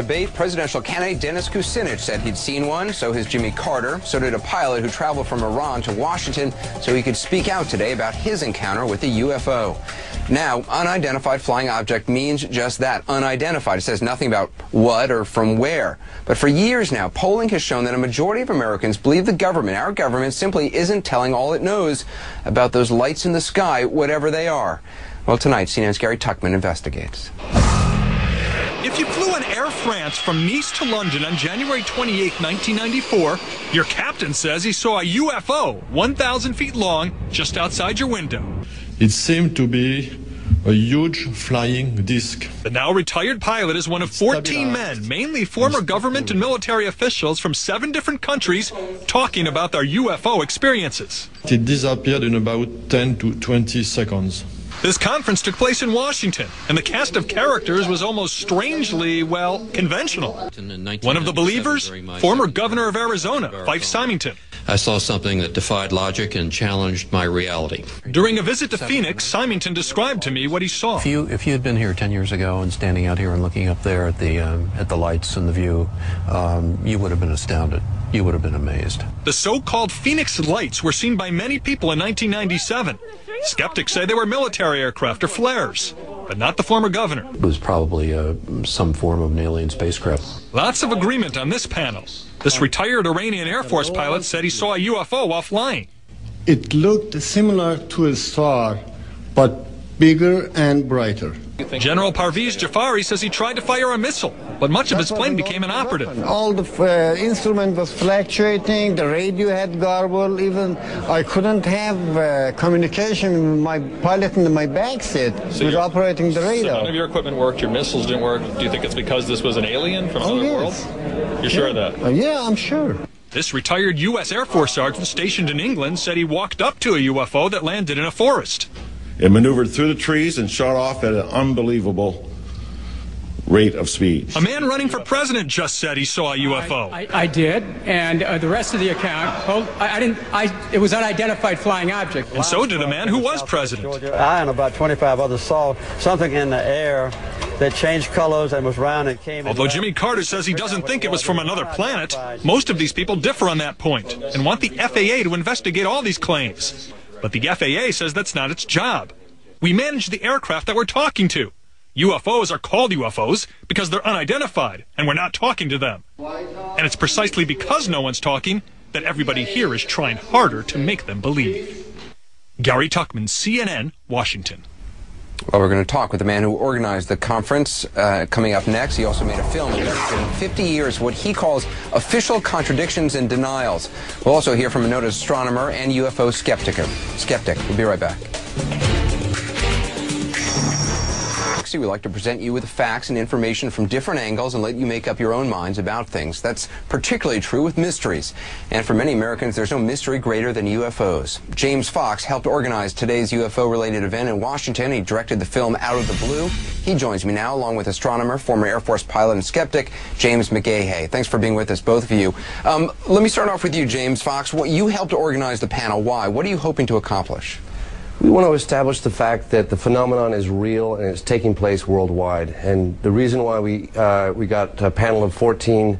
debate, presidential candidate Dennis Kucinich said he'd seen one, so has Jimmy Carter. So did a pilot who traveled from Iran to Washington so he could speak out today about his encounter with a UFO. Now, unidentified flying object means just that, unidentified. It says nothing about what or from where. But for years now, polling has shown that a majority of Americans believe the government, our government, simply isn't telling all it knows about those lights in the sky, whatever they are. Well, tonight, CNN's Gary Tuchman investigates. If you flew on Air France from Nice to London on January 28, 1994, your captain says he saw a UFO 1,000 feet long just outside your window. It seemed to be a huge flying disc. The now retired pilot is one of 14 men, mainly former government and military officials from 7 different countries, talking about their UFO experiences. It disappeared in about 10 to 20 seconds. This conference took place in Washington, and the cast of characters was almost strangely, well, conventional. One of the believers, former governor of Arizona, Fife Symington. I saw something that defied logic and challenged my reality. During a visit to Phoenix, Symington described to me what he saw. If you had been here 10 years ago and standing out here and looking up there at the lights and the view, you would have been astounded. You would have been amazed. The so-called Phoenix lights were seen by many people in 1997. Skeptics say they were military aircraft or flares, but not the former governor. It was probably some form of an alien spacecraft. Lots of agreement on this panel. This retired Iranian Air Force pilot said he saw a UFO while flying. It looked similar to a star, but bigger and brighter. General Parviz Jafari says he tried to fire a missile, but much of his plane became inoperative. All the instrument was fluctuating, the radio had garbled, even I couldn't have communication with my pilot in my back seat with operating the radar. So none of your equipment worked, your missiles didn't work. Do you think it's because this was an alien from another world? You're sure of that? Yeah, I'm sure. This retired U.S. Air Force sergeant stationed in England said he walked up to a UFO that landed in a forest. It maneuvered through the trees and shot off at an unbelievable rate of speed. A man running for president just said he saw a UFO. I did, and the rest of the account, it was unidentified flying object. And so did a man who was president. I and about 25 others saw something in the air that changed colors and was round and came. Although Jimmy Carter says he doesn't think it was from another planet, most of these people differ on that point and want the FAA to investigate all these claims. But the FAA says that's not its job. We manage the aircraft that we're talking to. UFOs are called UFOs because they're unidentified, and we're not talking to them. And it's precisely because no one's talking that everybody here is trying harder to make them believe. Gary Tuchman, CNN, Washington. Well, we're going to talk with the man who organized the conference. Coming up next, he also made a film investigating 50 years what he calls official contradictions and denials. We'll also hear from a noted astronomer and UFO skeptic. We'll be right back. We like to present you with facts and information from different angles and let you make up your own minds about things. That's particularly true with mysteries. And for many Americans, there's no mystery greater than UFOs. James Fox helped organize today's UFO-related event in Washington. He directed the film Out of the Blue. He joins me now, along with astronomer, former Air Force pilot and skeptic, James McGahey. Thanks for being with us, both of you. Let me start off with you, James Fox. You helped organize the panel. Why? What are you hoping to accomplish? We want to establish the fact that the phenomenon is real and it's taking place worldwide. And the reason why we got a panel of 14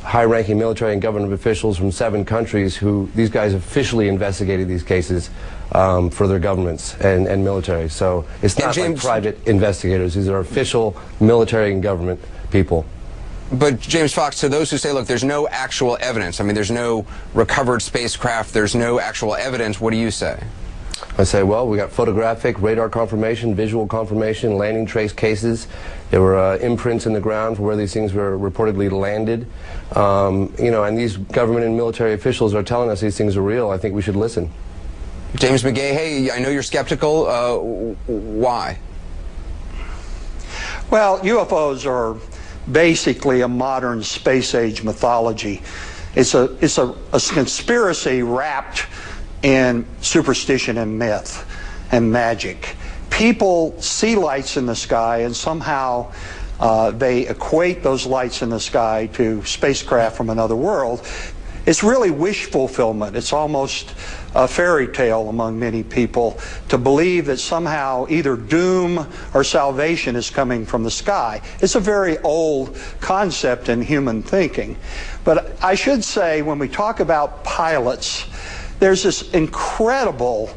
high-ranking military and government officials from 7 countries who these guys officially investigated these cases for their governments and military. So it's not like private investigators. These are official military and government people. But James Fox, to those who say, look, there's no actual evidence, I mean, there's no recovered spacecraft, there's no actual evidence, what do you say? I say, well, we got photographic, radar confirmation, visual confirmation, landing trace cases. There were imprints in the ground where these things were reportedly landed. You know, and these government and military officials are telling us these things are real. I think we should listen. James McGahey, I know you're skeptical. Why? Well, UFOs are basically a modern space-age mythology. It's a conspiracy wrapped in superstition and myth and magic. People see lights in the sky and somehow they equate those lights in the sky to spacecraft from another world. It's really wish fulfillment. It's almost a fairy tale among many people to believe that somehow either doom or salvation is coming from the sky. It's a very old concept in human thinking. But I should say, when we talk about pilots, there's this incredible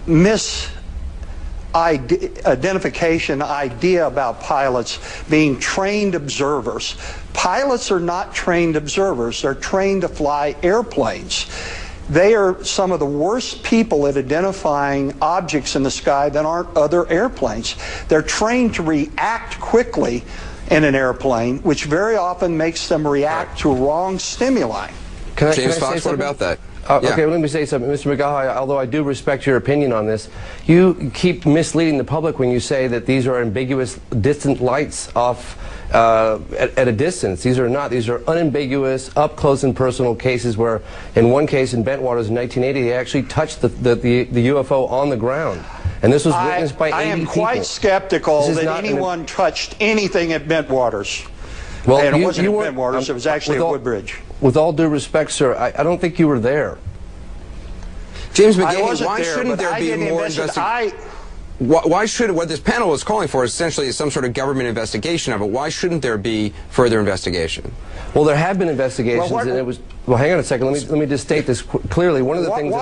misidentification idea about pilots being trained observers. Pilots are not trained observers. They're trained to fly airplanes. They are some of the worst people at identifying objects in the sky that aren't other airplanes. They're trained to react quickly in an airplane, which very often makes them react to wrong stimuli. James Fox, what about that? Okay, let me say something. Mr. McGaha, although I do respect your opinion on this, you keep misleading the public when you say that these are ambiguous distant lights off at a distance. These are not. These are unambiguous, up close and personal cases where, in one case in Bentwaters in 1980, they actually touched the UFO on the ground. And this was witnessed by 80 people. I am quite skeptical that anyone touched anything at Bentwaters. Well, and it wasn't at Bentwaters, it was actually at Woodbridge. With all due respect, sir, I don't think you were there. James McGaha, why shouldn't there be more investigation? Why should what this panel is calling for essentially is some sort of government investigation of it? Why shouldn't there be further investigation? Well, there have been investigations, and it was. Well, hang on a second. Let me just state this clearly. One of the things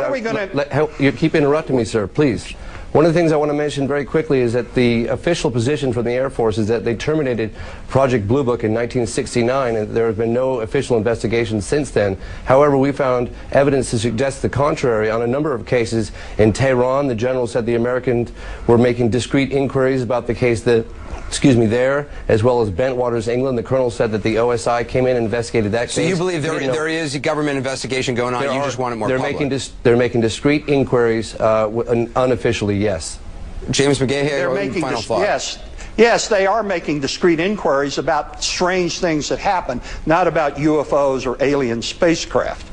you keep interrupting me, sir. Please. One of the things I want to mention very quickly is that the official position from the Air Force is that they terminated Project Blue Book in 1969, and there has been no official investigation since then. However, we found evidence to suggest the contrary. On a number of cases in Tehran, the general said the Americans were making discrete inquiries about the case there, as well as Bentwaters, England. The colonel said that the OSI came in and investigated that case. So you believe there is a government investigation going on, you just want it more public? They're making discrete inquiries unofficially, yes. James McGaha, final thought. Yes, they are making discrete inquiries about strange things that happen, not about UFOs or alien spacecraft.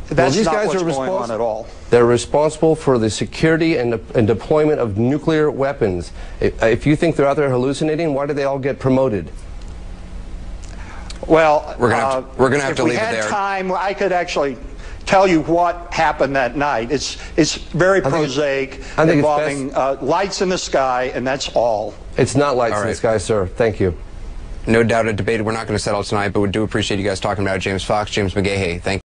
That's not what's going on at all. They're responsible for the security and deployment of nuclear weapons. If you think they're out there hallucinating, why do they all get promoted? Well, we're going to have to leave it there. If we had time, I could actually tell you what happened that night. It's very prosaic, involving lights in the sky, and that's all. It's not lights in the sky, sir. Thank you. No doubt a debate we're not going to settle tonight, but we do appreciate you guys talking about it. James Fox, James McGaha, thank you.